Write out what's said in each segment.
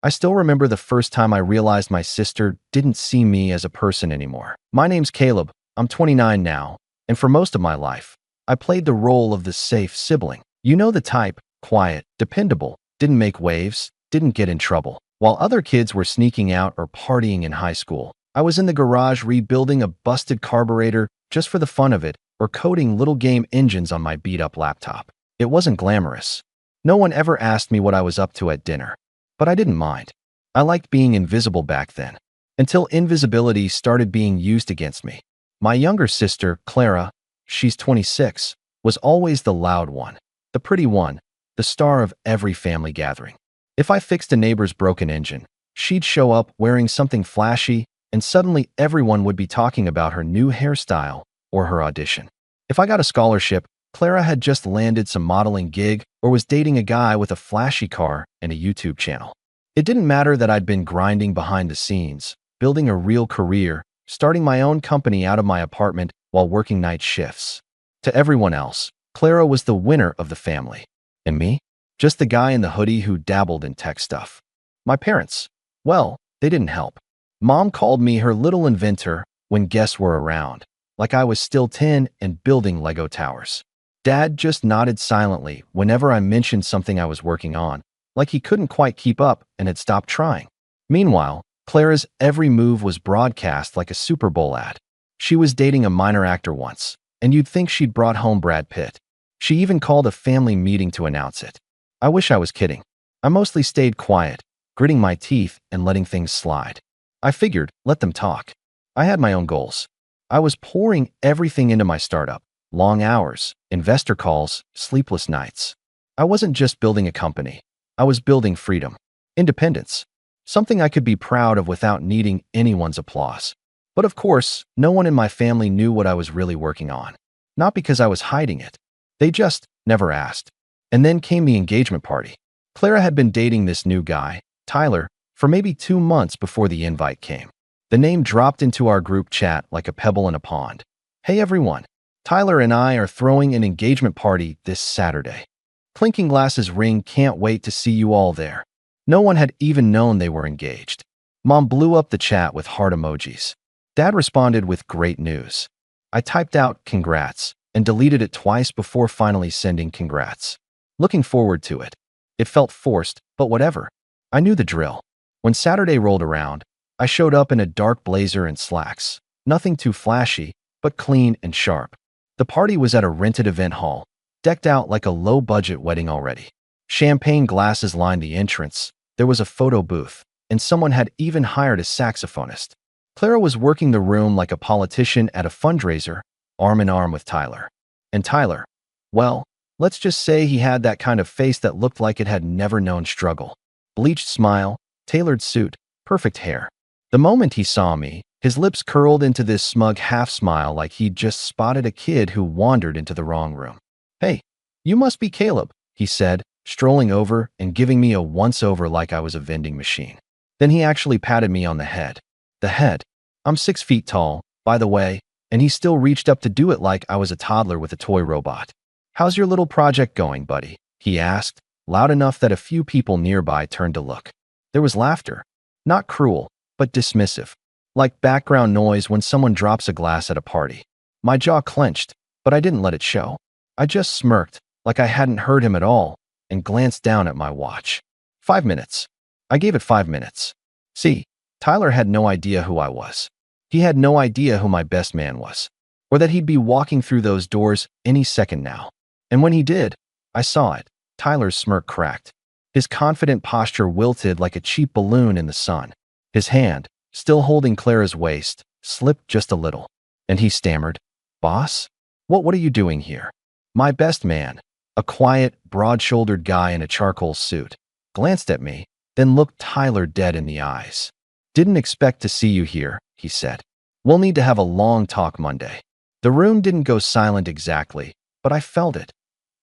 I still remember the first time I realized my sister didn't see me as a person anymore. My name's Caleb. I'm 29 now, and for most of my life, I played the role of the safe sibling. You know the type, quiet, dependable, didn't make waves, didn't get in trouble. While other kids were sneaking out or partying in high school, I was in the garage rebuilding a busted carburetor just for the fun of it, or coding little game engines on my beat-up laptop. It wasn't glamorous. No one ever asked me what I was up to at dinner. But I didn't mind. I liked being invisible back then, until invisibility started being used against me. My younger sister, Clara, she's 26, was always the loud one, the pretty one, the star of every family gathering. If I fixed a neighbor's broken engine, she'd show up wearing something flashy, and suddenly everyone would be talking about her new hairstyle or her audition. If I got a scholarship, Clara had just landed some modeling gig or was dating a guy with a flashy car and a YouTube channel. It didn't matter that I'd been grinding behind the scenes, building a real career, starting my own company out of my apartment while working night shifts. To everyone else, Clara was the winner of the family. And me? Just the guy in the hoodie who dabbled in tech stuff. My parents, well, they didn't help. Mom called me her little inventor when guests were around, like I was still 10 and building Lego towers. Dad just nodded silently whenever I mentioned something I was working on, like he couldn't quite keep up and had stopped trying. Meanwhile, Clara's every move was broadcast like a Super Bowl ad. She was dating a minor actor once, and you'd think she'd brought home Brad Pitt. She even called a family meeting to announce it. I wish I was kidding. I mostly stayed quiet, gritting my teeth and letting things slide. I figured, let them talk. I had my own goals. I was pouring everything into my startup. Long hours, investor calls, sleepless nights. I wasn't just building a company. I was building freedom, independence, something I could be proud of without needing anyone's applause. But of course, no one in my family knew what I was really working on. Not because I was hiding it. They just never asked. And then came the engagement party. Clara had been dating this new guy, Tyler, for maybe 2 months before the invite came. The name dropped into our group chat like a pebble in a pond. Hey everyone. Tyler and I are throwing an engagement party this Saturday. Clinking glasses ring, can't wait to see you all there. No one had even known they were engaged. Mom blew up the chat with heart emojis. Dad responded with great news. I typed out congrats and deleted it twice before finally sending congrats. Looking forward to it. It felt forced, but whatever. I knew the drill. When Saturday rolled around, I showed up in a dark blazer and slacks. Nothing too flashy, but clean and sharp. The party was at a rented event hall, decked out like a low-budget wedding already. Champagne glasses lined the entrance, there was a photo booth, and someone had even hired a saxophonist. Clara was working the room like a politician at a fundraiser, arm in arm with Tyler. And Tyler, well, let's just say he had that kind of face that looked like it had never known struggle. Bleached smile, tailored suit, perfect hair. The moment he saw me, his lips curled into this smug half-smile like he'd just spotted a kid who wandered into the wrong room. Hey, you must be Caleb, he said, strolling over and giving me a once-over like I was a vending machine. Then he actually patted me on the head. The head. I'm 6 feet tall, by the way, and he still reached up to do it like I was a toddler with a toy robot. How's your little project going, buddy? He asked, loud enough that a few people nearby turned to look. There was laughter. Not cruel, but dismissive. Like background noise when someone drops a glass at a party. My jaw clenched, but I didn't let it show. I just smirked, like I hadn't heard him at all, and glanced down at my watch. 5 minutes. I gave it 5 minutes. See, Tyler had no idea who I was. He had no idea who my best man was, or that he'd be walking through those doors any second now. And when he did, I saw it. Tyler's smirk cracked. His confident posture wilted like a cheap balloon in the sun. His hand, still holding Clara's waist, slipped just a little. And he stammered, "Boss? What are you doing here?" My best man, a quiet, broad-shouldered guy in a charcoal suit, glanced at me, then looked Tyler dead in the eyes. "Didn't expect to see you here," he said. "We'll need to have a long talk Monday." The room didn't go silent exactly, but I felt it.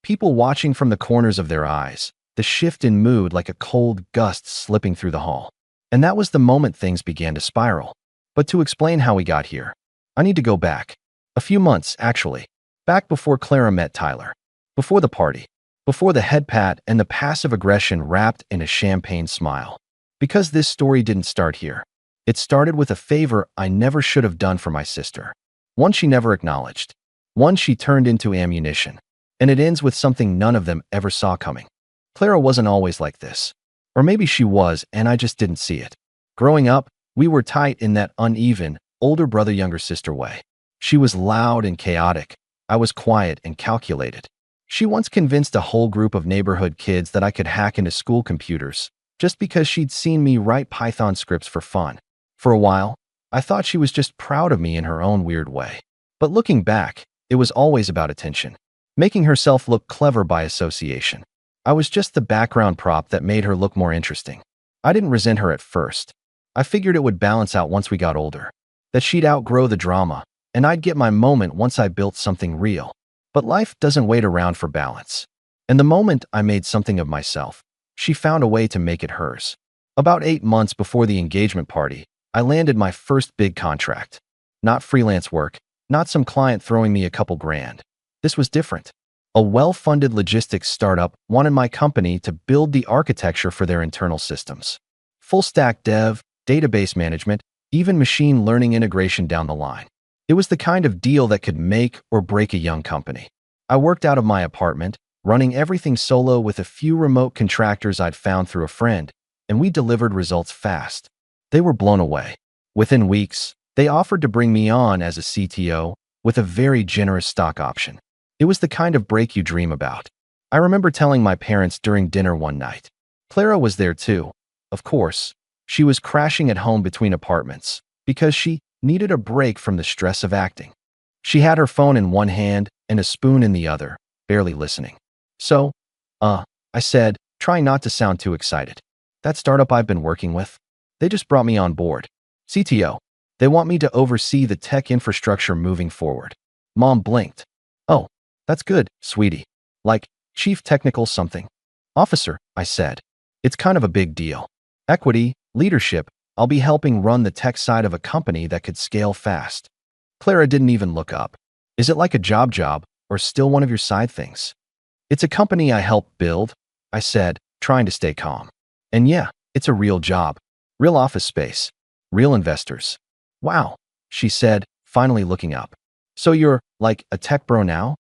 People watching from the corners of their eyes, the shift in mood like a cold gust slipping through the hall. And that was the moment things began to spiral. But to explain how we got here, I need to go back. A few months, actually. Back before Clara met Tyler. Before the party. Before the head pat and the passive aggression wrapped in a champagne smile. Because this story didn't start here. It started with a favor I never should have done for my sister. One she never acknowledged. One she turned into ammunition. And it ends with something none of them ever saw coming. Clara wasn't always like this. Or maybe she was, and I just didn't see it. Growing up, we were tight in that uneven, older brother-younger sister way. She was loud and chaotic. I was quiet and calculated. She once convinced a whole group of neighborhood kids that I could hack into school computers, just because she'd seen me write Python scripts for fun. For a while, I thought she was just proud of me in her own weird way. But looking back, it was always about attention, making herself look clever by association. I was just the background prop that made her look more interesting. I didn't resent her at first. I figured it would balance out once we got older, that she'd outgrow the drama, and I'd get my moment once I built something real. But life doesn't wait around for balance. And the moment I made something of myself, she found a way to make it hers. About 8 months before the engagement party, I landed my first big contract. Not freelance work, not some client throwing me a couple grand. This was different. A well-funded logistics startup wanted my company to build the architecture for their internal systems. Full-stack dev, database management, even machine learning integration down the line. It was the kind of deal that could make or break a young company. I worked out of my apartment, running everything solo with a few remote contractors I'd found through a friend, and we delivered results fast. They were blown away. Within weeks, they offered to bring me on as a CTO with a very generous stock option. It was the kind of break you dream about. I remember telling my parents during dinner one night. Clara was there too. Of course, she was crashing at home between apartments because she needed a break from the stress of acting. She had her phone in one hand and a spoon in the other, barely listening. So, I said, trying not to sound too excited. That startup I've been working with, they just brought me on board. CTO. They want me to oversee the tech infrastructure moving forward. Mom blinked. Oh, that's good, sweetie. Like, chief technical something. Officer, I said. It's kind of a big deal. Equity, leadership, I'll be helping run the tech side of a company that could scale fast. Clara didn't even look up. Is it like a job, or still one of your side things? It's a company I helped build, I said, trying to stay calm. And yeah, it's a real job. Real office space. Real investors. Wow, she said, finally looking up. So you're, like, a tech bro now?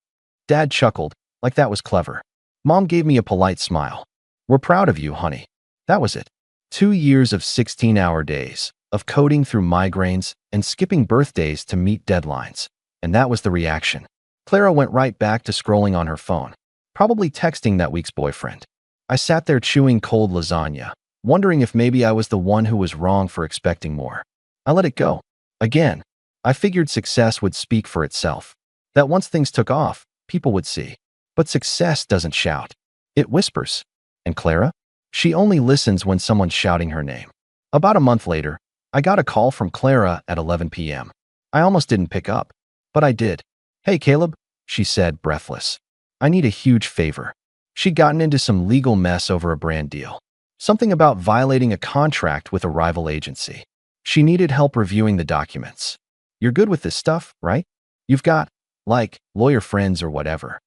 Dad chuckled, like that was clever. Mom gave me a polite smile. We're proud of you, honey. That was it. 2 years of 16-hour days, of coding through migraines and skipping birthdays to meet deadlines. And that was the reaction. Clara went right back to scrolling on her phone, probably texting that week's boyfriend. I sat there chewing cold lasagna, wondering if maybe I was the one who was wrong for expecting more. I let it go. Again, I figured success would speak for itself. That once things took off, people would see. But success doesn't shout. It whispers. And Clara? She only listens when someone's shouting her name. About a month later, I got a call from Clara at 11 p.m. I almost didn't pick up, but I did. Hey, Caleb, she said, breathless. I need a huge favor. She'd gotten into some legal mess over a brand deal. Something about violating a contract with a rival agency. She needed help reviewing the documents. You're good with this stuff, right? You've got, like, lawyer friends or whatever.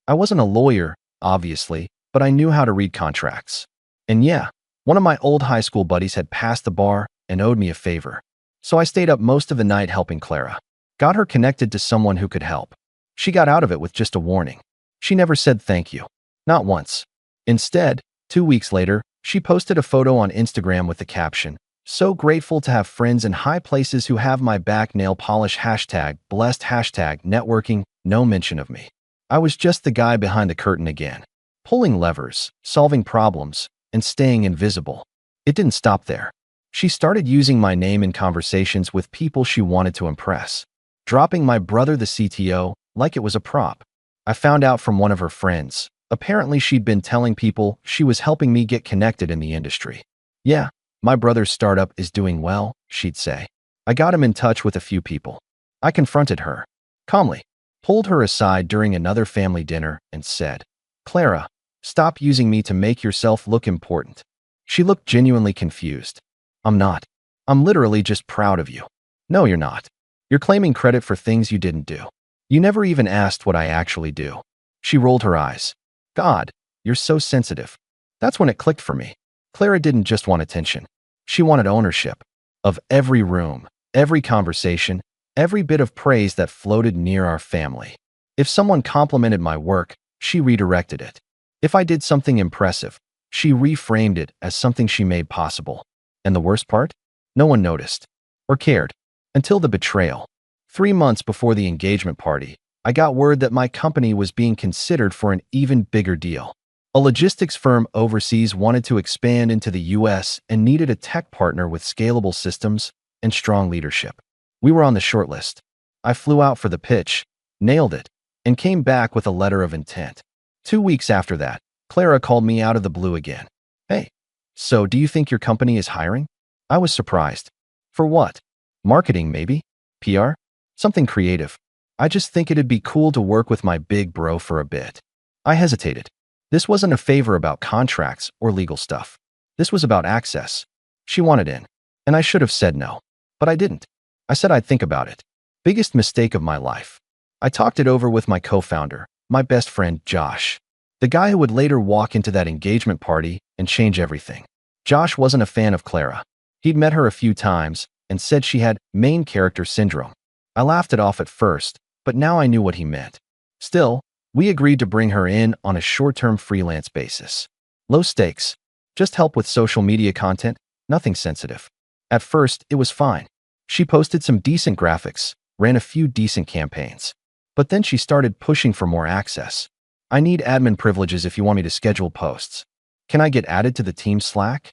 I wasn't a lawyer, obviously, but I knew how to read contracts. And yeah, one of my old high school buddies had passed the bar and owed me a favor. So I stayed up most of the night helping Clara. Got her connected to someone who could help. She got out of it with just a warning. She never said thank you. Not once. Instead, 2 weeks later, she posted a photo on Instagram with the caption, "So grateful to have friends in high places who have my back, nail polish, #blessed, #networking, no mention of me." I was just the guy behind the curtain again, pulling levers, solving problems, and staying invisible. It didn't stop there. She started using my name in conversations with people she wanted to impress, dropping my brother the CTO like it was a prop. I found out from one of her friends. Apparently she'd been telling people she was helping me get connected in the industry. Yeah, my brother's startup is doing well, she'd say. I got him in touch with a few people. I confronted her, calmly, pulled her aside during another family dinner and said, Clara, stop using me to make yourself look important. She looked genuinely confused. I'm not. I'm literally just proud of you. No, you're not. You're claiming credit for things you didn't do. You never even asked what I actually do. She rolled her eyes. God, you're so sensitive. That's when it clicked for me. Clara didn't just want attention. She wanted ownership of every room, every conversation, every bit of praise that floated near our family. If someone complimented my work, she redirected it. If I did something impressive, she reframed it as something she made possible. And the worst part? No one noticed or cared until the betrayal. 3 months before the engagement party, I got word that my company was being considered for an even bigger deal. A logistics firm overseas wanted to expand into the US and needed a tech partner with scalable systems and strong leadership. We were on the shortlist. I flew out for the pitch, nailed it, and came back with a letter of intent. 2 weeks after that, Clara called me out of the blue again. Hey, so do you think your company is hiring? I was surprised. For what? Marketing, maybe? PR? Something creative. I just think it'd be cool to work with my big bro for a bit. I hesitated. This wasn't a favor about contracts or legal stuff. This was about access. She wanted in, and I should have said no. But I didn't. I said I'd think about it. Biggest mistake of my life. I talked it over with my co-founder, my best friend, Josh. The guy who would later walk into that engagement party and change everything. Josh wasn't a fan of Clara. He'd met her a few times and said she had main character syndrome. I laughed it off at first, but now I knew what he meant. Still, we agreed to bring her in on a short-term freelance basis. Low stakes. Just help with social media content, nothing sensitive. At first, it was fine. She posted some decent graphics, ran a few decent campaigns. But then she started pushing for more access. I need admin privileges if you want me to schedule posts. Can I get added to the team Slack?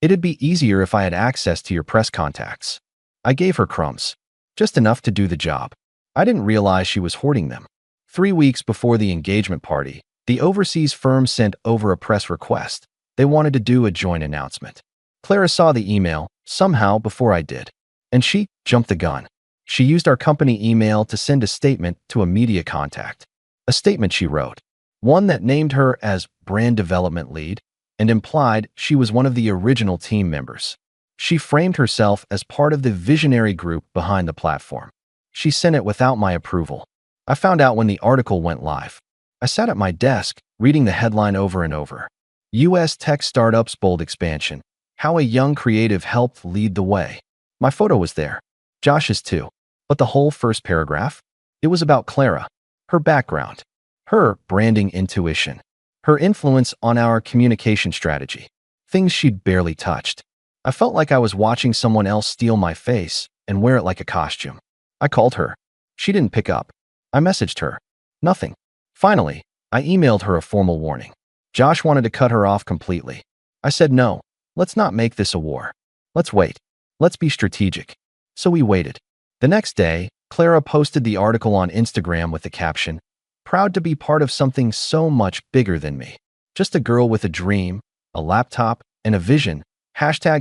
It'd be easier if I had access to your press contacts. I gave her crumbs. Just enough to do the job. I didn't realize she was hoarding them. 3 weeks before the engagement party, the overseas firm sent over a press request. They wanted to do a joint announcement. Clara saw the email, somehow, before I did. And she jumped the gun. She used our company email to send a statement to a media contact. A statement she wrote. One that named her as brand development lead and implied she was one of the original team members. She framed herself as part of the visionary group behind the platform. She sent it without my approval. I found out when the article went live. I sat at my desk, reading the headline over and over. US tech startups bold expansion. How a young creative helped lead the way. My photo was there. Josh's too. But the whole first paragraph? It was about Clara, her background, her branding intuition, her influence on our communication strategy, things she'd barely touched. I felt like I was watching someone else steal my face and wear it like a costume. I called her. She didn't pick up. I messaged her. Nothing. Finally, I emailed her a formal warning. Josh wanted to cut her off completely. I said no. Let's not make this a war. Let's wait. Let's be strategic. So we waited. The next day, Clara posted the article on Instagram with the caption, "Proud to be part of something so much bigger than me. Just a girl with a dream, a laptop, and a vision.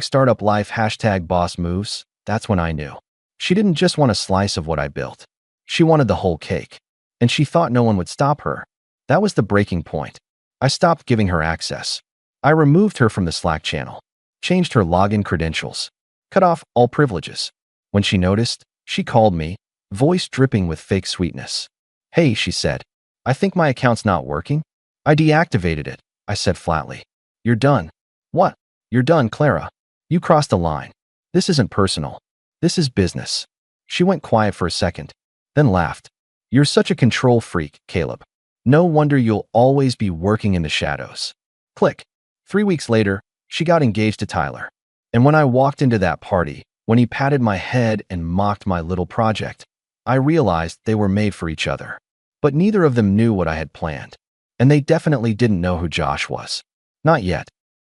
#startup life, #boss moves." That's when I knew. She didn't just want a slice of what I built. She wanted the whole cake. And she thought no one would stop her. That was the breaking point. I stopped giving her access. I removed her from the Slack channel, changed her login credentials, cut off all privileges. When she noticed, she called me, voice dripping with fake sweetness. "Hey," she said, "I think my account's not working." I deactivated it, I said flatly. "You're done." "What?" "You're done, Clara. You crossed the line. This isn't personal. This is business." She went quiet for a second, then laughed. "You're such a control freak, Caleb. No wonder you'll always be working in the shadows." Click. 3 weeks later, she got engaged to Tyler. And when I walked into that party, when he patted my head and mocked my little project, I realized they were made for each other. But neither of them knew what I had planned. And they definitely didn't know who Josh was. Not yet.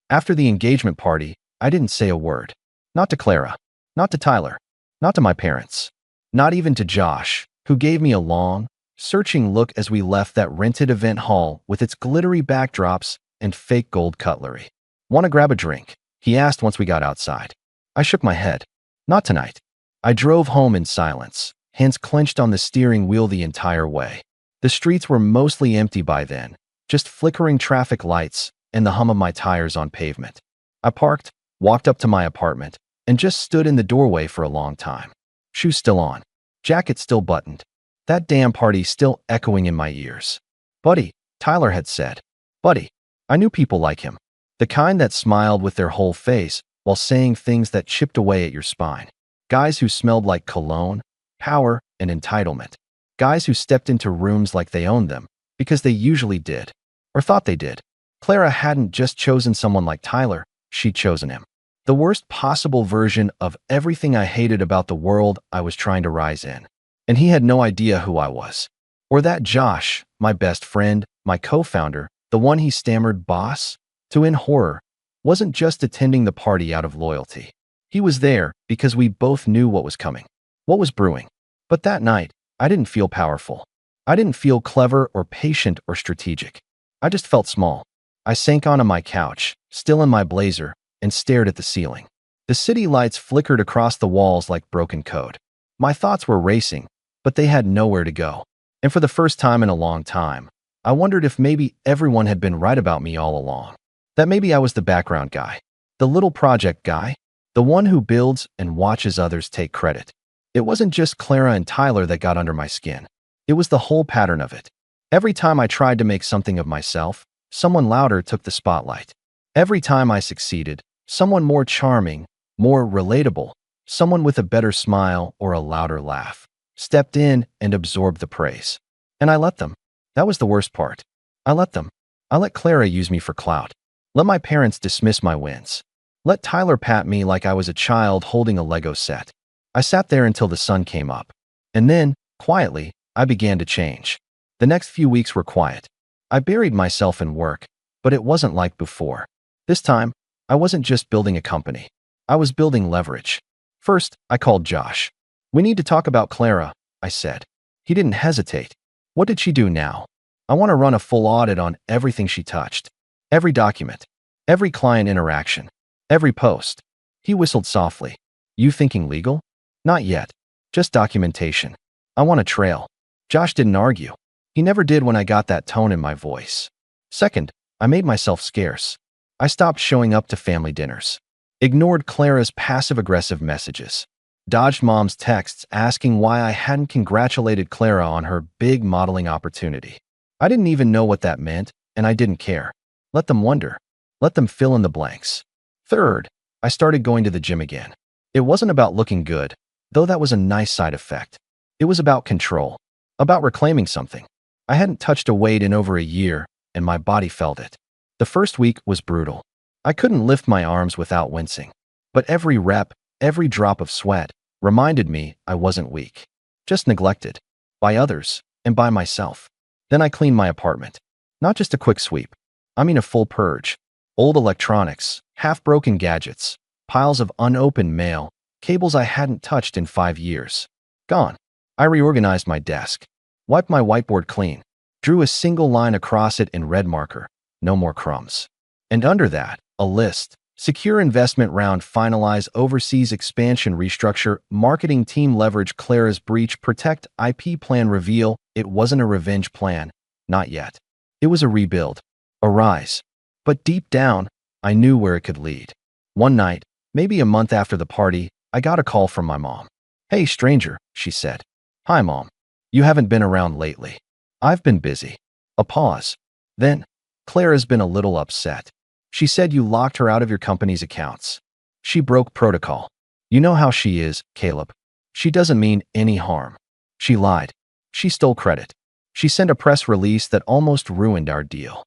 After the engagement party, I didn't say a word. Not to Clara. Not to Tyler. Not to my parents. Not even to Josh, who gave me a long, searching look as we left that rented event hall with its glittery backdrops and fake gold cutlery. "Want to grab a drink?" he asked once we got outside. I shook my head. Not tonight. I drove home in silence, hands clenched on the steering wheel the entire way. The streets were mostly empty by then, just flickering traffic lights and the hum of my tires on pavement. I parked, walked up to my apartment, and just stood in the doorway for a long time. Shoes still on, jacket still buttoned. That damn party still echoing in my ears. "Buddy," Tyler had said. Buddy. I knew people like him. The kind that smiled with their whole face, while saying things that chipped away at your spine. Guys who smelled like cologne, power, and entitlement. Guys who stepped into rooms like they owned them, because they usually did, or thought they did. Clara hadn't just chosen someone like Tyler, she'd chosen him. The worst possible version of everything I hated about the world I was trying to rise in. And he had no idea who I was. Or that Josh, my best friend, my co-founder, the one he stammered boss to in horror, wasn't just attending the party out of loyalty. He was there because we both knew what was coming, what was brewing. But that night, I didn't feel powerful. I didn't feel clever or patient or strategic. I just felt small. I sank onto my couch, still in my blazer, and stared at the ceiling. The city lights flickered across the walls like broken code. My thoughts were racing, but they had nowhere to go. And for the first time in a long time, I wondered if maybe everyone had been right about me all along. That maybe I was the background guy, the little project guy, the one who builds and watches others take credit. It wasn't just Clara and Tyler that got under my skin. It was the whole pattern of it. Every time I tried to make something of myself, someone louder took the spotlight. Every time I succeeded, someone more charming, more relatable, someone with a better smile or a louder laugh, stepped in and absorbed the praise. And I let them. That was the worst part. I let them. I let Clara use me for clout. Let my parents dismiss my wins. Let Tyler pat me like I was a child holding a Lego set. I sat there until the sun came up. And then, quietly, I began to change. The next few weeks were quiet. I buried myself in work, but it wasn't like before. This time, I wasn't just building a company. I was building leverage. First, I called Josh. "We need to talk about Clara," I said. He didn't hesitate. "What did she do now?" "I want to run a full audit on everything she touched. Every document, every client interaction, every post." He whistled softly. "You thinking legal?" "Not yet. Just documentation. I want a trail." Josh didn't argue. He never did when I got that tone in my voice. Second, I made myself scarce. I stopped showing up to family dinners. Ignored Clara's passive-aggressive messages. Dodged Mom's texts asking why I hadn't congratulated Clara on her big modeling opportunity. I didn't even know what that meant, and I didn't care. Let them wonder. Let them fill in the blanks. Third, I started going to the gym again. It wasn't about looking good, though that was a nice side effect. It was about control, about reclaiming something. I hadn't touched a weight in over a year, and my body felt it. The first week was brutal. I couldn't lift my arms without wincing. But every rep, every drop of sweat, reminded me I wasn't weak. Just neglected. By others, and by myself. Then I cleaned my apartment. Not just a quick sweep. I mean a full purge. Old electronics, half-broken gadgets, piles of unopened mail, cables I hadn't touched in 5 years. Gone. I reorganized my desk. Wiped my whiteboard clean. Drew a single line across it in red marker. No more crumbs. And under that, a list. Secure investment round, finalize overseas expansion, restructure, marketing team, leverage Clara's breach, protect IP plan, reveal. It wasn't a revenge plan. Not yet. It was a rebuild. A rise. But deep down, I knew where it could lead. One night, maybe a month after the party, I got a call from my mom. "Hey, stranger," she said. "Hi, Mom. You haven't been around lately." "I've been busy." A pause. Then, "Clara's been a little upset. She said you locked her out of your company's accounts. She broke protocol. You know how she is, Caleb. She doesn't mean any harm. She lied. She stole credit. She sent a press release that almost ruined our deal."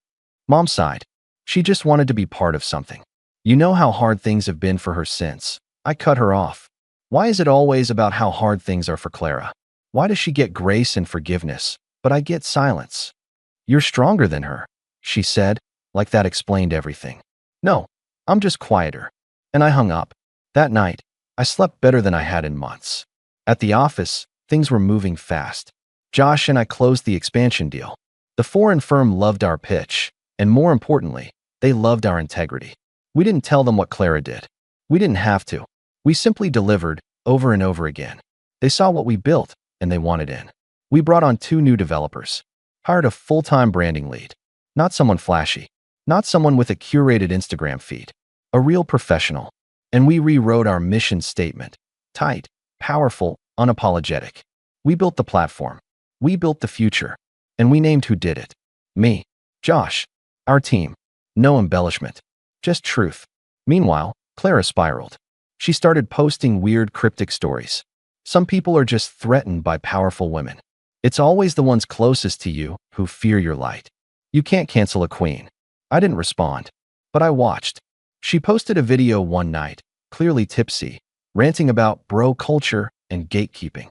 Mom sighed. She just wanted to be part of something. You know how hard things have been for her since. I cut her off. Why is it always about how hard things are for Clara? Why does she get grace and forgiveness, but I get silence? "You're stronger than her," she said, like that explained everything. "No, I'm just quieter." And I hung up. That night, I slept better than I had in months. At the office, things were moving fast. Josh and I closed the expansion deal. The foreign firm loved our pitch, and more importantly, they loved our integrity. We didn't tell them what Clara did. We didn't have to. We simply delivered, over and over again. They saw what we built, and they wanted in. We brought on 2 new developers. Hired a full-time branding lead. Not someone flashy. Not someone with a curated Instagram feed. A real professional. And we rewrote our mission statement. Tight, powerful, unapologetic. We built the platform. We built the future. And we named who did it. Me. Josh. Our team. No embellishment. Just truth. Meanwhile, Clara spiraled. She started posting weird, cryptic stories. Some people are just threatened by powerful women. It's always the ones closest to you who fear your light. You can't cancel a queen. I didn't respond, but I watched. She posted a video one night, clearly tipsy, ranting about bro culture and gatekeeping.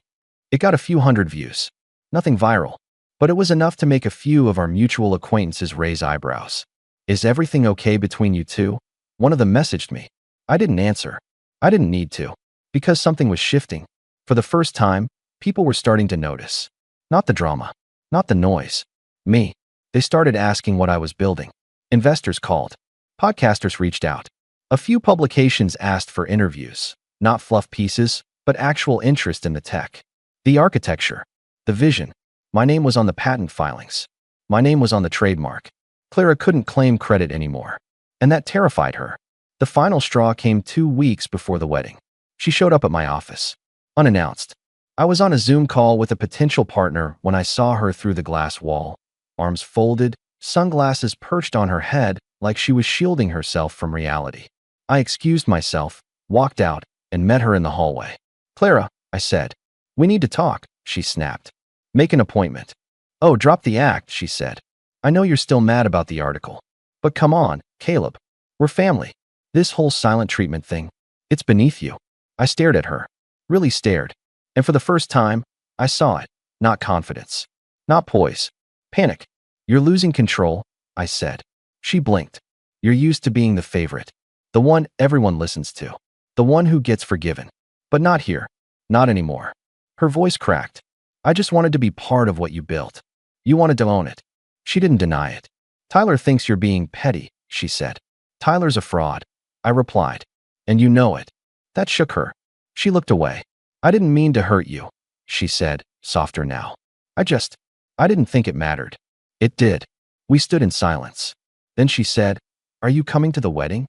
It got a few hundred views. Nothing viral, but it was enough to make a few of our mutual acquaintances raise eyebrows. Is everything okay between you two? One of them messaged me. I didn't answer. I didn't need to, because something was shifting. For the first time, people were starting to notice. Not the drama, not the noise. Me. They started asking what I was building. Investors called. Podcasters reached out. A few publications asked for interviews. Not fluff pieces, but actual interest in the tech. The architecture. The vision. My name was on the patent filings. My name was on the trademark. Clara couldn't claim credit anymore. And that terrified her. The final straw came 2 weeks before the wedding. She showed up at my office. Unannounced. I was on a Zoom call with a potential partner when I saw her through the glass wall. Arms folded, sunglasses perched on her head like she was shielding herself from reality. I excused myself, walked out, and met her in the hallway. Clara, I said. We need to talk, she snapped. Make an appointment. Oh, drop the act, she said. I know you're still mad about the article. But come on, Caleb. We're family. This whole silent treatment thing, it's beneath you. I stared at her. Really stared. And for the first time, I saw it. Not confidence. Not poise. Panic. You're losing control, I said. She blinked. You're used to being the favorite. The one everyone listens to. The one who gets forgiven. But not here. Not anymore. Her voice cracked. I just wanted to be part of what you built. You wanted to own it. She didn't deny it. Tyler thinks you're being petty, she said. Tyler's a fraud, I replied. And you know it. That shook her. She looked away. I didn't mean to hurt you, she said, softer now. I didn't think it mattered. It did. We stood in silence. Then she said, Are you coming to the wedding?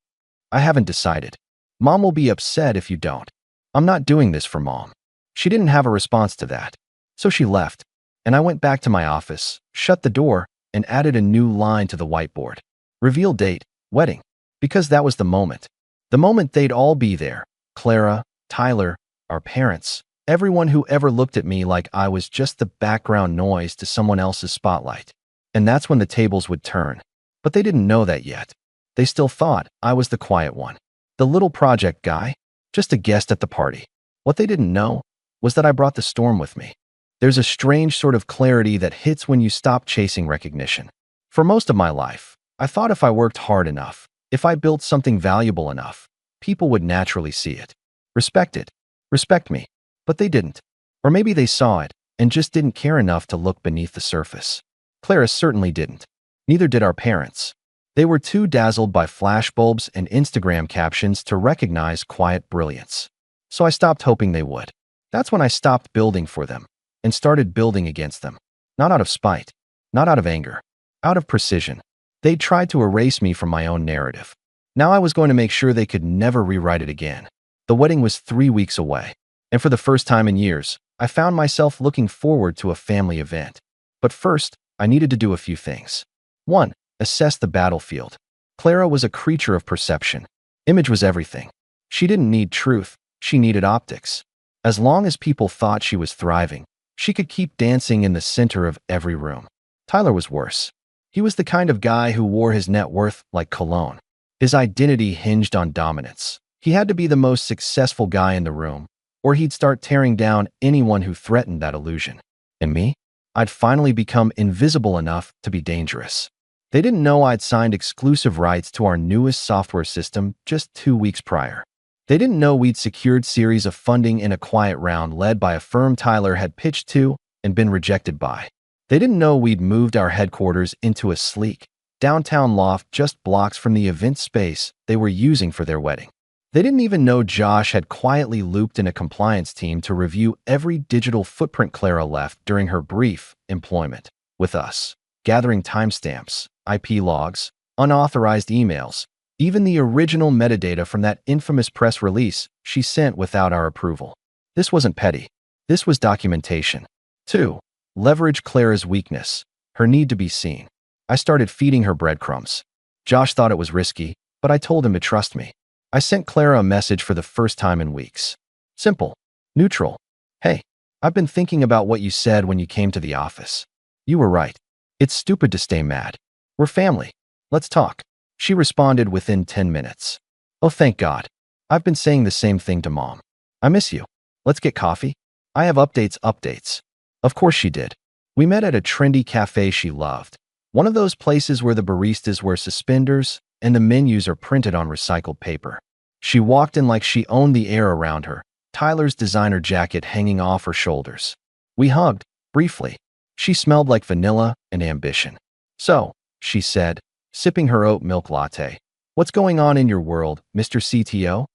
I haven't decided. Mom will be upset if you don't. I'm not doing this for Mom. She didn't have a response to that. So she left, and I went back to my office, shut the door, and added a new line to the whiteboard. Reveal date, wedding. Because that was the moment. The moment they'd all be there. Clara, Tyler, our parents, everyone who ever looked at me like I was just the background noise to someone else's spotlight. And that's when the tables would turn. But they didn't know that yet. They still thought I was the quiet one. The little project guy, just a guest at the party. What they didn't know was that I brought the storm with me. There's a strange sort of clarity that hits when you stop chasing recognition. For most of my life, I thought if I worked hard enough, if I built something valuable enough, people would naturally see it. Respect me. But they didn't. Or maybe they saw it and just didn't care enough to look beneath the surface. Clara certainly didn't. Neither did our parents. They were too dazzled by flashbulbs and Instagram captions to recognize quiet brilliance. So I stopped hoping they would. That's when I stopped building for them and started building against them. Not out of spite, not out of anger, out of precision. They tried to erase me from my own narrative. Now I was going to make sure they could never rewrite it again. The wedding was 3 weeks away, and for the first time in years, I found myself looking forward to a family event. But first, I needed to do a few things. 1. Assess the battlefield. Clara was a creature of perception. Image was everything. She didn't need truth, she needed optics. As long as people thought she was thriving, she could keep dancing in the center of every room. Tyler was worse. He was the kind of guy who wore his net worth like cologne. His identity hinged on dominance. He had to be the most successful guy in the room, or he'd start tearing down anyone who threatened that illusion. And me? I'd finally become invisible enough to be dangerous. They didn't know I'd signed exclusive rights to our newest software system just 2 weeks prior. They didn't know we'd secured series of funding in a quiet round led by a firm Tyler had pitched to and been rejected by. They didn't know we'd moved our headquarters into a sleek, downtown loft just blocks from the event space they were using for their wedding. They didn't even know Josh had quietly looped in a compliance team to review every digital footprint Clara left during her brief employment with us, gathering timestamps, IP logs, unauthorized emails, even the original metadata from that infamous press release she sent without our approval. This wasn't petty. This was documentation. 2. Leverage Clara's weakness, her need to be seen. I started feeding her breadcrumbs. Josh thought it was risky, but I told him to trust me. I sent Clara a message for the first time in weeks. Simple. Neutral. Hey, I've been thinking about what you said when you came to the office. You were right. It's stupid to stay mad. We're family. Let's talk. She responded within 10 minutes. Oh, thank God. I've been saying the same thing to Mom. I miss you. Let's get coffee. I have updates. Of course she did. We met at a trendy cafe she loved. One of those places where the baristas wear suspenders and the menus are printed on recycled paper. She walked in like she owned the air around her, Tyler's designer jacket hanging off her shoulders. We hugged, briefly. She smelled like vanilla and ambition. So, she said, sipping her oat milk latte, what's going on in your world, Mr. CTO?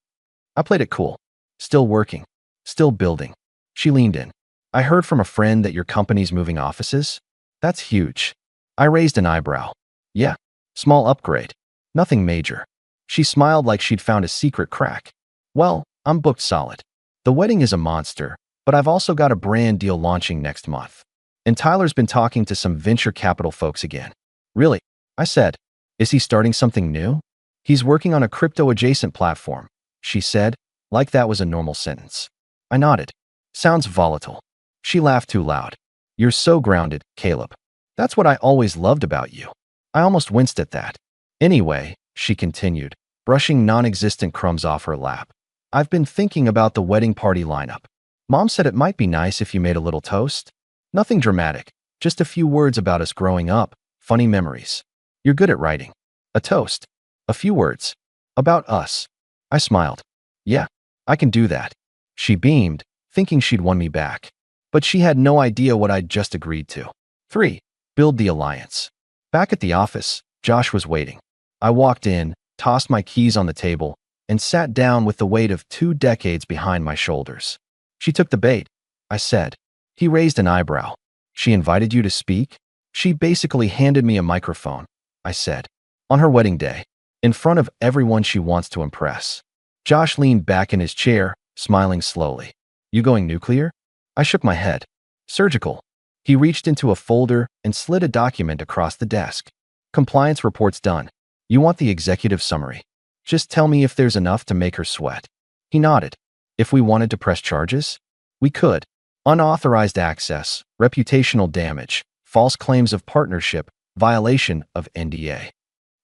I played it cool. Still working. Still building. She leaned in. I heard from a friend that your company's moving offices? That's huge. I raised an eyebrow. Yeah, small upgrade. Nothing major. She smiled like she'd found a secret crack. Well, I'm booked solid. The wedding is a monster, but I've also got a brand deal launching next month. And Tyler's been talking to some venture capital folks again. Really? I said. Is he starting something new? He's working on a crypto-adjacent platform, she said, like that was a normal sentence. I nodded. Sounds volatile. She laughed too loud. You're so grounded, Caleb. That's what I always loved about you. I almost winced at that. Anyway, she continued, brushing non-existent crumbs off her lap. I've been thinking about the wedding party lineup. Mom said it might be nice if you made a little toast. Nothing dramatic, just a few words about us growing up, funny memories. You're good at writing. A toast. A few words. About us. I smiled. Yeah, I can do that. She beamed, thinking she'd won me back. But she had no idea what I'd just agreed to. 3. Build the alliance. Back at the office, Josh was waiting. I walked in, tossed my keys on the table, and sat down with the weight of 2 decades behind my shoulders. She took the bait, I said. He raised an eyebrow. She invited you to speak? She basically handed me a microphone, I said. On her wedding day, in front of everyone she wants to impress. Josh leaned back in his chair, smiling slowly. You going nuclear? I shook my head. Surgical. He reached into a folder and slid a document across the desk. Compliance report's done. You want the executive summary. Just tell me if there's enough to make her sweat. He nodded. If we wanted to press charges? We could. Unauthorized access, reputational damage, false claims of partnership, violation of NDA.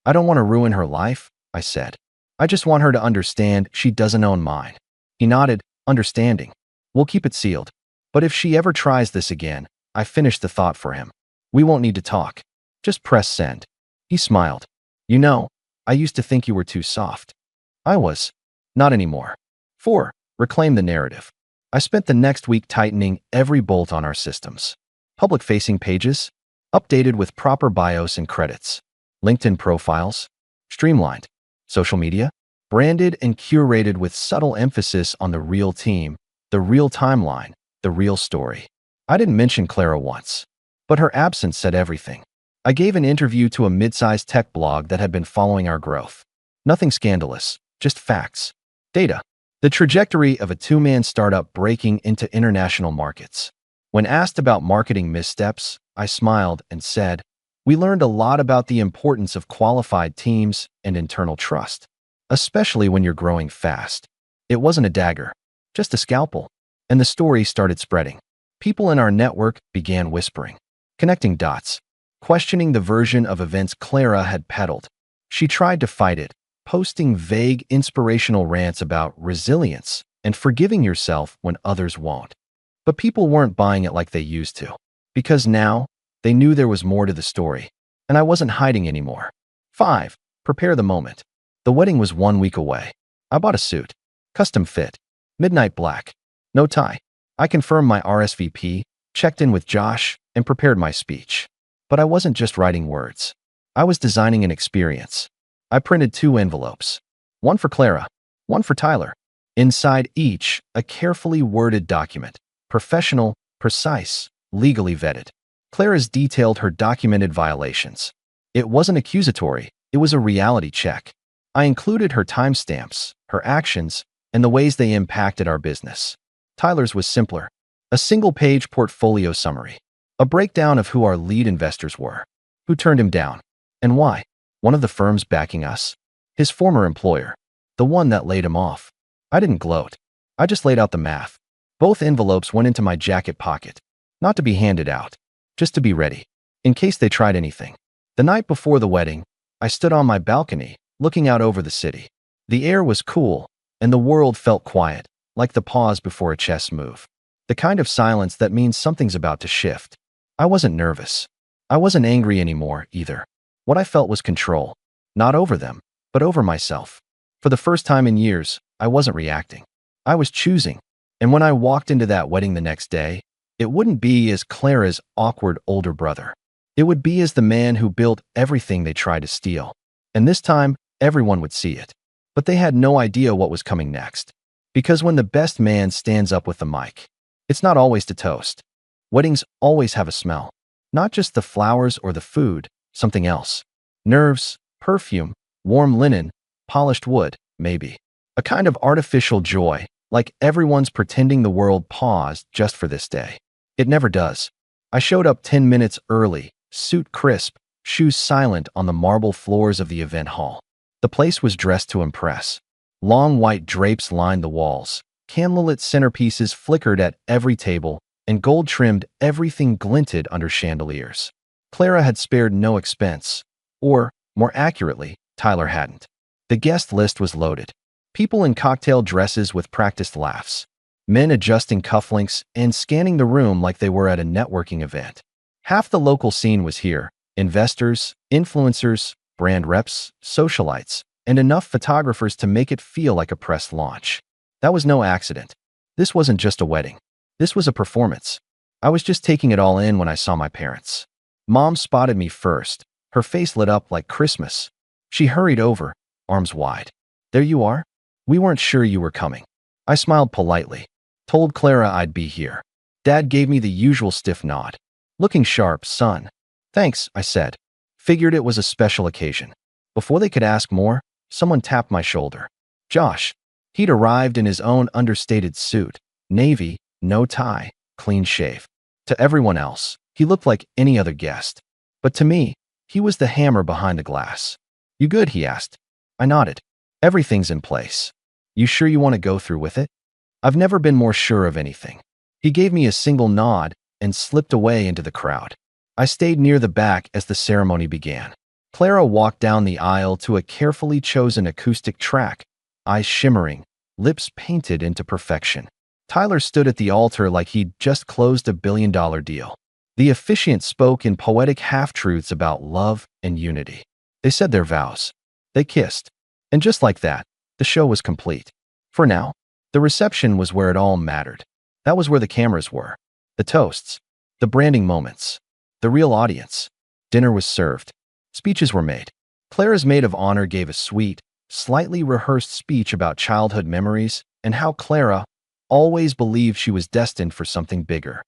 I don't want to ruin her life, I said. I just want her to understand she doesn't own mine. He nodded, understanding. We'll keep it sealed. But if she ever tries this again, I finished the thought for him. We won't need to talk. Just press send. He smiled. You know, I used to think you were too soft. I was. Not anymore. 4. Reclaim the narrative. I spent the next week tightening every bolt on our systems. Public-facing pages, updated with proper bios and credits. LinkedIn profiles, streamlined. Social media, branded and curated with subtle emphasis on the real team, the real timeline, the real story. I didn't mention Clara once, but her absence said everything. I gave an interview to a mid-sized tech blog that had been following our growth. Nothing scandalous, just facts. Data. The trajectory of a 2-man startup breaking into international markets. When asked about marketing missteps, I smiled and said, we learned a lot about the importance of qualified teams and internal trust, especially when you're growing fast. It wasn't a dagger, just a scalpel. And the story started spreading. People in our network began whispering, connecting dots, questioning the version of events Clara had peddled. She tried to fight it, posting vague, inspirational rants about resilience and forgiving yourself when others won't. But people weren't buying it like they used to, because now they knew there was more to the story, and I wasn't hiding anymore. 5. Prepare the moment. The wedding was 1 week away. I bought a suit, custom fit, midnight black, no tie. I confirmed my RSVP, checked in with Josh, and prepared my speech. But I wasn't just writing words. I was designing an experience. I printed 2 envelopes, one for Clara, one for Tyler. Inside each, a carefully worded document, professional, precise, legally vetted. Clara's detailed her documented violations. It wasn't accusatory, it was a reality check. I included her timestamps, her actions, and the ways they impacted our business. Tyler's was simpler. A single-page portfolio summary. A breakdown of who our lead investors were, who turned him down, and why. One of the firms backing us, his former employer. the one that laid him off. I didn't gloat. I just laid out the math. Both envelopes went into my jacket pocket, not to be handed out, just to be ready, in case they tried anything. The night before the wedding, I stood on my balcony, looking out over the city. The air was cool, and the world felt quiet, like the pause before a chess move. The kind of silence that means something's about to shift. I wasn't nervous. I wasn't angry anymore, either. What I felt was control, not over them, but over myself. For the first time in years, I wasn't reacting. I was choosing. And when I walked into that wedding the next day, it wouldn't be as Clara's awkward older brother. It would be as the man who built everything they tried to steal. And this time, everyone would see it. But they had no idea what was coming next. Because when the best man stands up with the mic, it's not always to toast. Weddings always have a smell. Not just the flowers or the food, something else. Nerves, perfume, warm linen, polished wood, maybe. A kind of artificial joy, like everyone's pretending the world paused just for this day. It never does. I showed up 10 minutes early, suit crisp, shoes silent on the marble floors of the event hall. The place was dressed to impress. Long white drapes lined the walls. Candlelit centerpieces flickered at every table, and gold-trimmed everything glinted under chandeliers. Clara had spared no expense. Or, more accurately, Tyler hadn't. The guest list was loaded. People in cocktail dresses with practiced laughs. Men adjusting cufflinks and scanning the room like they were at a networking event. Half the local scene was here. Investors, influencers, brand reps, socialites, and enough photographers to make it feel like a press launch. That was no accident. This wasn't just a wedding. This was a performance. I was just taking it all in when I saw my parents. Mom spotted me first. Her face lit up like Christmas. She hurried over, arms wide. "There you are? We weren't sure you were coming." I smiled politely, told Clara I'd be here. Dad gave me the usual stiff nod. "Looking sharp, son." "Thanks," I said. Figured it was a special occasion. Before they could ask more, someone tapped my shoulder. Josh. He'd arrived in his own understated suit, navy, no tie, clean shave. To everyone else, he looked like any other guest. But to me, he was the hammer behind the glass. "You good?" he asked. I nodded. "Everything's in place. You sure you want to go through with it?" I've never been more sure of anything. He gave me a single nod and slipped away into the crowd. I stayed near the back as the ceremony began. Clara walked down the aisle to a carefully chosen acoustic track, eyes shimmering, lips painted into perfection. Tyler stood at the altar like he'd just closed a billion-dollar deal. The officiant spoke in poetic half-truths about love and unity. They said their vows. They kissed. And just like that, the show was complete. For now, the reception was where it all mattered. That was where the cameras were. The toasts. The branding moments. The real audience. Dinner was served. Speeches were made. Clara's maid of honor gave a sweet, slightly rehearsed speech about childhood memories and how Clara always believed she was destined for something bigger.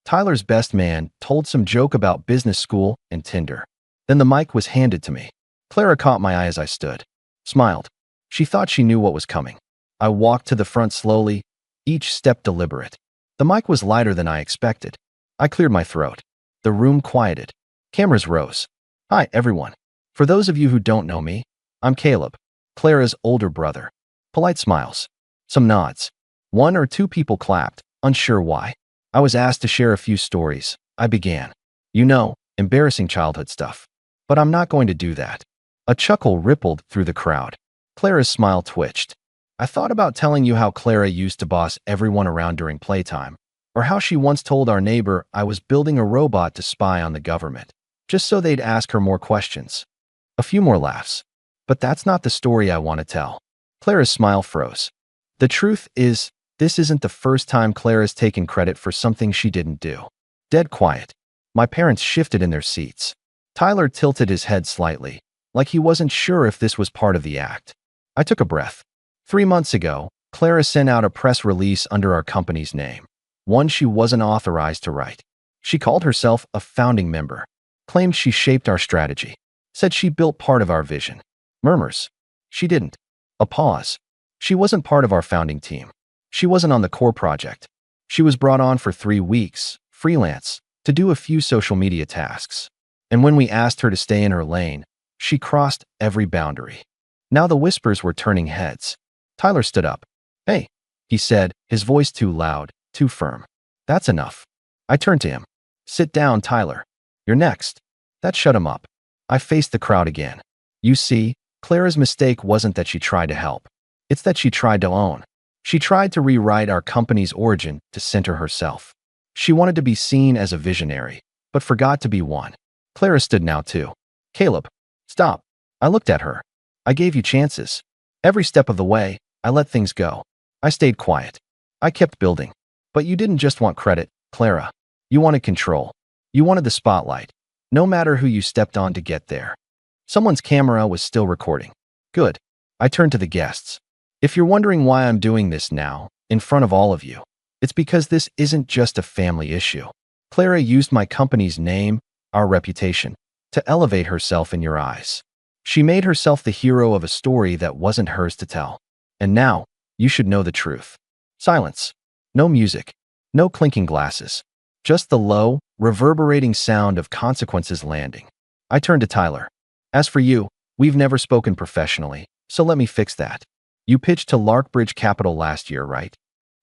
Tyler's best man told some joke about business school and Tinder. Then the mic was handed to me. Clara caught my eye as I stood. Smiled. She thought she knew what was coming. I walked to the front slowly, each step deliberate. The mic was lighter than I expected. I cleared my throat. The room quieted. Cameras rose. "Hi, everyone. For those of you who don't know me, I'm Caleb, Clara's older brother." Polite smiles. Some nods. One or two people clapped, unsure why. I was asked to share a few stories. I began. You know, embarrassing childhood stuff. But I'm not going to do that. A chuckle rippled through the crowd. Clara's smile twitched. "I thought about telling you how Clara used to boss everyone around during playtime, or how she once told our neighbor I was building a robot to spy on the government, just so they'd ask her more questions." A few more laughs. But that's not the story I want to tell. Clara's smile froze. The truth is, this isn't the first time Clara's taken credit for something she didn't do. Dead quiet. My parents shifted in their seats. Tyler tilted his head slightly, like he wasn't sure if this was part of the act. I took a breath. 3 months ago, Clara sent out a press release under our company's name, one she wasn't authorized to write. She called herself a founding member, claimed she shaped our strategy, said she built part of our vision. Murmurs. She didn't. A pause. She wasn't part of our founding team. She wasn't on the core project. She was brought on for 3 weeks, freelance, to do a few social media tasks. And when we asked her to stay in her lane, she crossed every boundary. Now the whispers were turning heads. Tyler stood up. "Hey," he said, his voice too loud, too firm. "That's enough." I turned to him. "Sit down, Tyler. You're next." That shut him up. I faced the crowd again. You see, Clara's mistake wasn't that she tried to help. It's that she tried to own. She tried to rewrite our company's origin to center herself. She wanted to be seen as a visionary, but forgot to be one. Clara stood now too. "Caleb, stop." I looked at her. "I gave you chances. Every step of the way, I let things go. I stayed quiet. I kept building. But you didn't just want credit, Clara. You wanted control. You wanted the spotlight, no matter who you stepped on to get there." Someone's camera was still recording. Good. I turned to the guests. "If you're wondering why I'm doing this now, in front of all of you, it's because this isn't just a family issue. Clara used my company's name, our reputation, to elevate herself in your eyes. She made herself the hero of a story that wasn't hers to tell. And now, you should know the truth." Silence. No music. No clinking glasses. Just the low, reverberating sound of consequences landing. I turned to Tyler. "As for you, we've never spoken professionally, so let me fix that. You pitched to Larkbridge Capital last year, right?"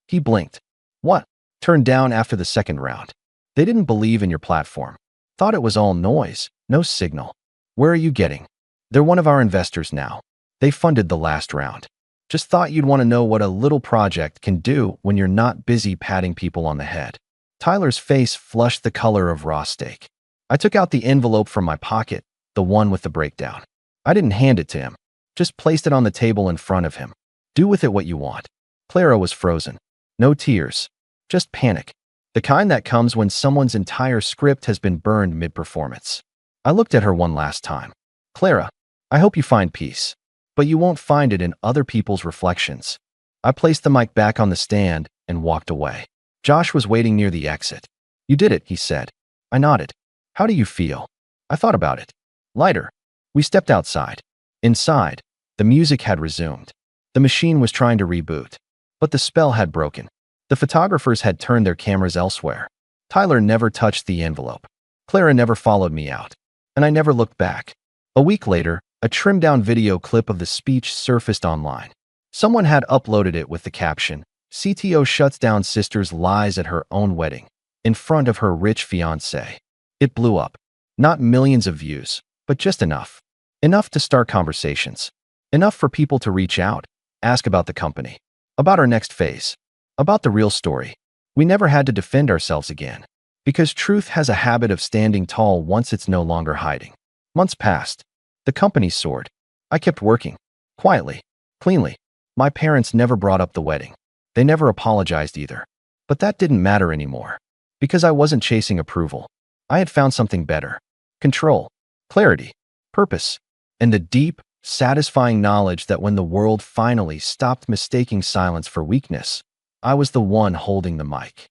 He blinked. "What?" "Turned down after the second round. They didn't believe in your platform. Thought it was all noise, no signal. Where are you getting? They're one of our investors now. They funded the last round. Just thought you'd want to know what a little project can do when you're not busy patting people on the head." Tyler's face flushed the color of raw steak. I took out the envelope from my pocket, the one with the breakdown. I didn't hand it to him, just placed it on the table in front of him. "Do with it what you want." Clara was frozen. No tears, just panic. The kind that comes when someone's entire script has been burned mid-performance. I looked at her one last time. "Clara, I hope you find peace, but you won't find it in other people's reflections." I placed the mic back on the stand and walked away. Josh was waiting near the exit. "You did it," he said. I nodded. "How do you feel?" I thought about it. "Lighter." We stepped outside. Inside, the music had resumed. The machine was trying to reboot, but the spell had broken. The photographers had turned their cameras elsewhere. Tyler never touched the envelope. Clara never followed me out, and I never looked back. A week later, a trimmed-down video clip of the speech surfaced online. Someone had uploaded it with the caption, "CTO shuts down sister's lies at her own wedding," in front of her rich fiancé. It blew up. Not millions of views, but just enough. Enough to start conversations. Enough for people to reach out, ask about the company, about our next phase, about the real story. We never had to defend ourselves again, because truth has a habit of standing tall once it's no longer hiding. Months passed. The company soared. I kept working. Quietly. Cleanly. My parents never brought up the wedding. They never apologized either. But that didn't matter anymore. Because I wasn't chasing approval. I had found something better. Control. Clarity. Purpose. And the deep, satisfying knowledge that when the world finally stopped mistaking silence for weakness, I was the one holding the mic.